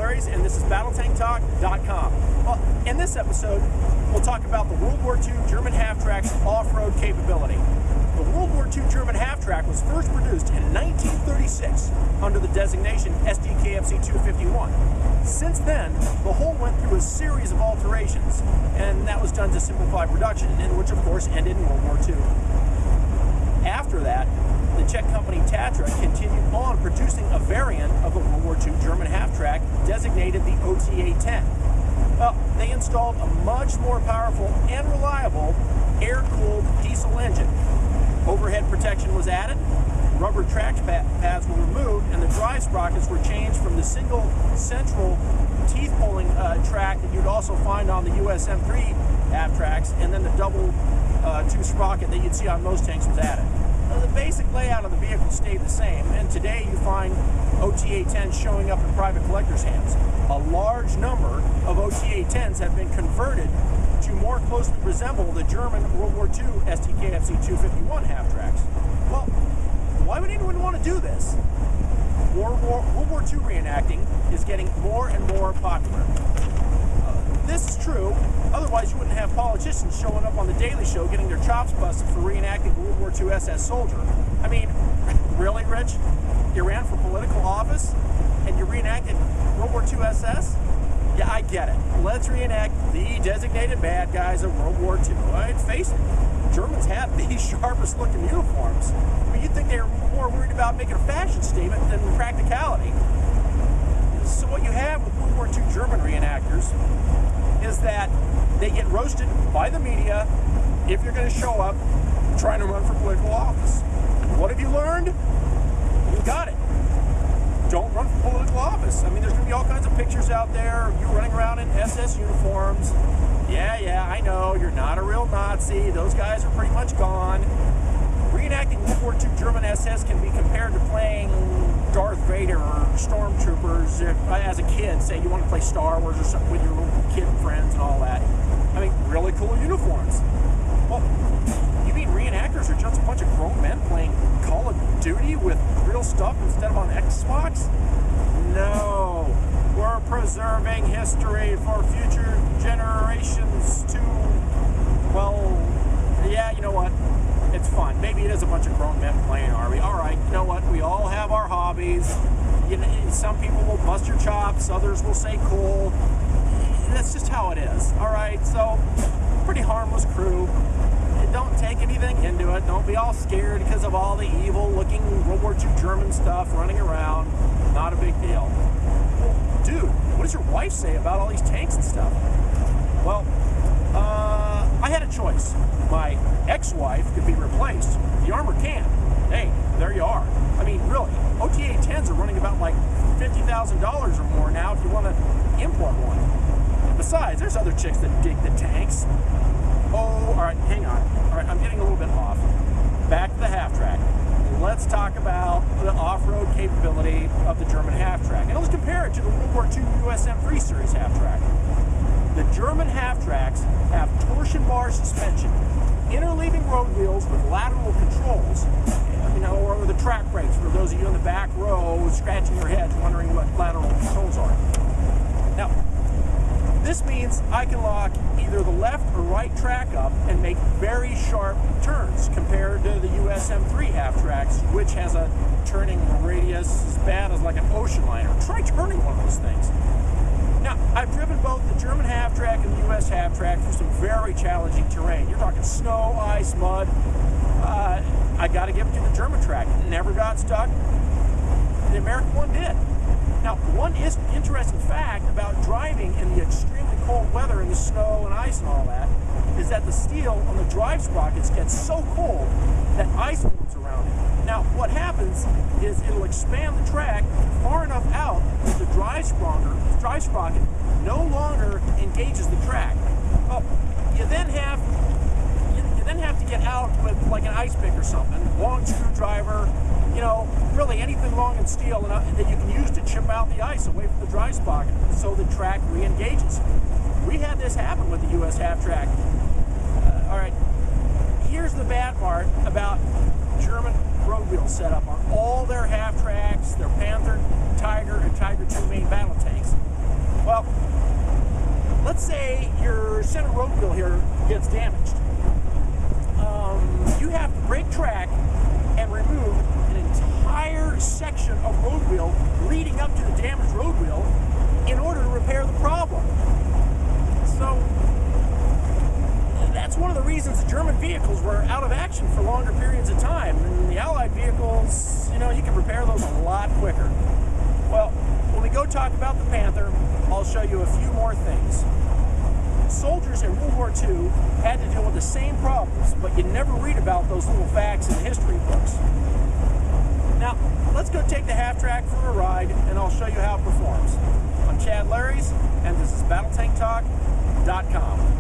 Larry's, and this is BattleTankTalk.com. Well, in this episode, we'll talk about the World War II German half-track's off-road capability. The World War II German half-track was first produced in 1936 under the designation SDKFC 251. Since then, the hull went through a series of alterations, and that was done to simplify production, and which of course ended in World War II. After that, the Czech company Tatra continued on producing a variant of the World War II German half-track designated the OTA-10. Well, they installed a much more powerful and reliable air-cooled diesel engine. Overhead protection was added, rubber track pads were removed, and the drive sprockets were changed from the single central teeth-pulling track that you'd also find on the US M3 half-tracks, and then the double two sprocket that you'd see on most tanks was added. The basic layout of the vehicle stayed the same, and today you find OTA-10s showing up in private collectors' hands. A large number of OTA-10s have been converted to more closely resemble the German World War II STKFC 251 half-tracks. Well, why would anyone want to do this? World War II reenacting is getting more and more popular. This is true, otherwise you wouldn't have politicians showing up on the Daily Show getting their chops busted for reenacting World War II SS soldier. I mean, really, Rich? You ran for political office and you reenacted World War II SS? Yeah, I get it. Let's reenact the designated bad guys of World War II. Let's face it, Germans had the sharpest looking uniforms. I mean, you'd think they were more worried about making a fashion statement than practicality. So what you have with World War II German reenactors is that they get roasted by the media if you're going to show up trying to run for political office. What have you learned? You got it. Don't run for political office. I mean, there's going to be all kinds of pictures out there of you running around in SS uniforms. Yeah, I know, you're not a real Nazi. Those guys are pretty much gone. Reenacting World War II German SS can be compared to playing Darth Vader or Stormtroopers. As a kid, say you want to play Star Wars or something with your little kid friends and all that. I mean, really cool uniforms. Well, you mean reenactors are just a bunch of grown men playing Call of Duty with real stuff instead of on Xbox? No. We're preserving history for future generations to, well, yeah, you know what? It's fun. Maybe it is a bunch of grown men playing Army. All right, you know what? We all have our hobbies. You know, some people will bust your chops. Others will say cool. That's just how it is. All right, so pretty harmless crew. Don't take anything into it. Don't be all scared because of all the evil-looking World War II German stuff running around. Not a big deal. Well, dude, what does your wife say about all these tanks and stuff? Well, I had a choice. My ex-wife could be replaced. The armor can. Hey, there you are. I mean, really, OTA-10s are running about like $50,000 or more now if you want to import one. And besides, there's other chicks that dig the tanks. Oh, all right, hang on. All right, I'm getting a little bit off. Back to the half-track. Let's talk about the off-road capability of the German half-track. And let's compare it to the World War II US M3 series half-track. The German half-tracks have torsion bar suspension, interleaving road wheels with lateral controls, you know, or the track brakes for those of you in the back row scratching your heads wondering what lateral controls are. Now, this means I can lock either the left or right track up and make very sharp turns compared to the US M3 half-tracks, which has a turning radius as bad as like an ocean liner. Try turning one of those things. Now, I've driven both the German half-track and the US half-track through some very challenging terrain. You're talking snow, ice, mud. I got to give it to the German track. It never got stuck. The American one did. Now, one interesting fact about driving in the extremely cold weather and the snow and ice and all that is that the steel on the drive sprockets gets so cold that ice moves around it. Now, what happens is it'll expand the track far enough out that the drive sprocket no longer engages the track. Well, you then have to get out with like an ice pick or something, long screwdriver, you know, really anything long in steel that you can use to chip out the ice away from the drive sprocket so the track re-engages. We had this happen with the US half-track. All right, here's the bad part about German road wheel setup on all their half-tracks, their Panther, Tiger, and Tiger II main battle tanks. Well, let's say your center road wheel here gets damaged. You have to break track and remove an entire section of road wheel leading up to the damaged road wheel in order to repair the problem. So that's one of the reasons the German vehicles were out of action for longer periods of time. And the Allied vehicles, you can repair those a lot quicker. Well, when we go talk about the Panther, I'll show you a few more things. Soldiers in World War II had to deal with the same problems, but you never read about those little facts in the history books. Now, let's go take the Halftrack for a ride, and I'll show you how it performs. I'm Chad Larrys, and this is BattleTankTalk.com.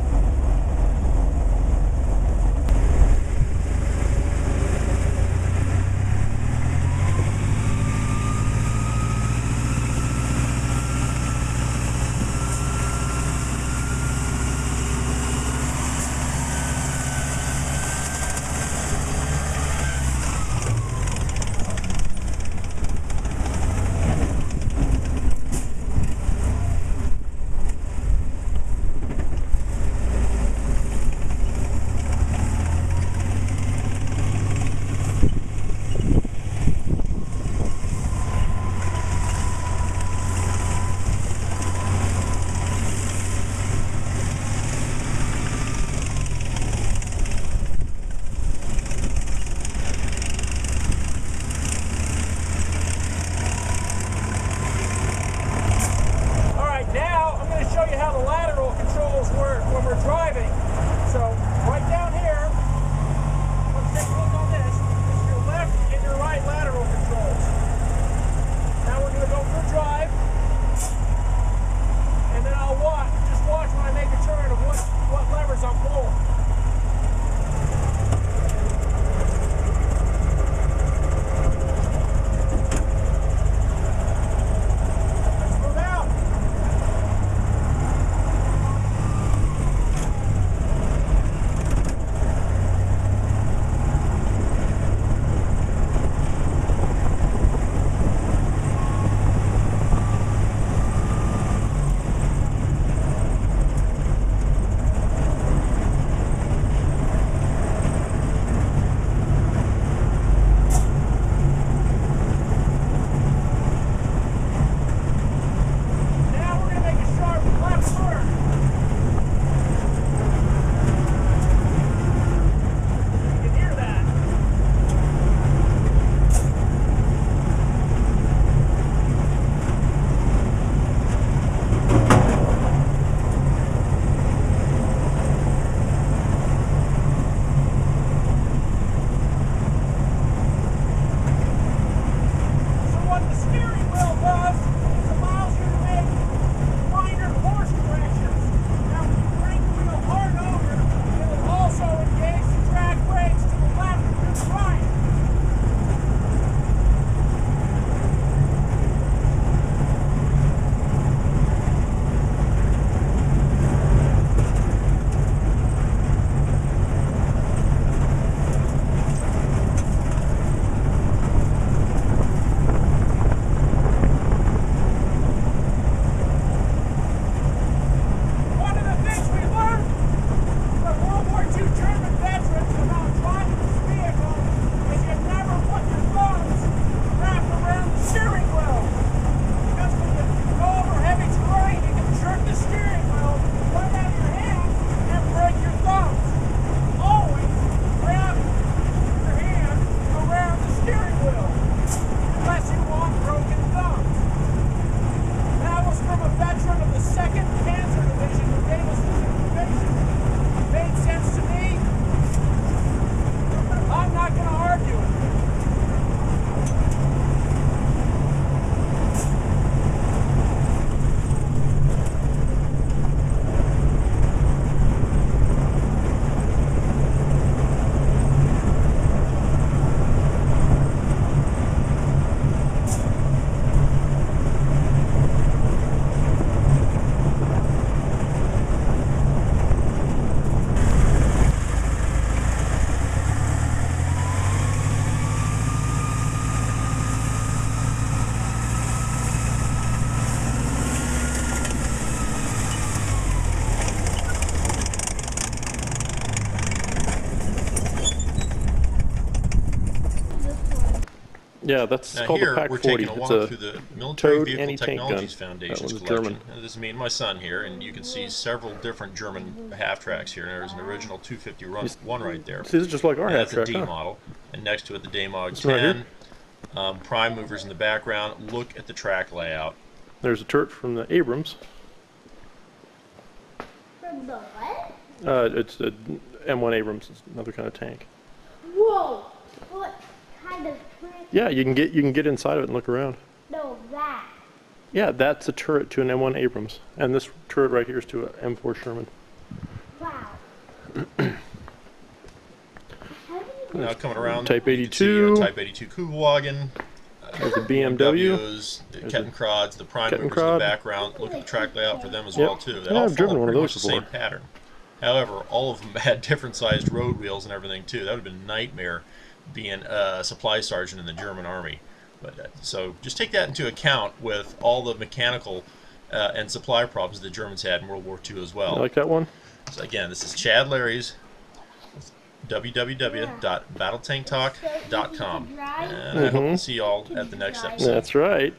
Yeah, that's Now called here, the Pack we're 40. taking a It's walk a through the Military towed Vehicle anti-tank Technologies gun. Foundation's That was collection. German. And this is me and my son here, and you can see several different German half-tracks here. There's an original 251 right there. See, this is just like our And that's a half-track, D huh? model. And next to it, the Damog This one right 10. here? Prime movers in the background. Look at the track layout. There's a turret from the Abrams. From the what? It's a M1 Abrams. It's another kind of tank. Whoa! What kind of trick? Yeah, you can get inside of it and look around. No, that. Yeah, that's a turret to an M1 Abrams, and this turret right here is to an M4 Sherman. Wow. Now coming around, Type you can see, 82. Type 82 Kugelwagen. There's the BMW. BMWs, the Kettenkrads, the prime movers in Kettenkrad. the background. Look at the track layout for them as Yep. well too. They Yeah, all I've driven follow one of pretty those much the same before. pattern. However, all of them had different sized road wheels and everything too. That would have been a nightmare being a supply sergeant in the German army. But so just take that into account with all the mechanical and supply problems the Germans had in World War II as well. You like that one? So again, this is Chad Larry's www.battletanktalk.com, and I hope to see you all at the next episode. That's right.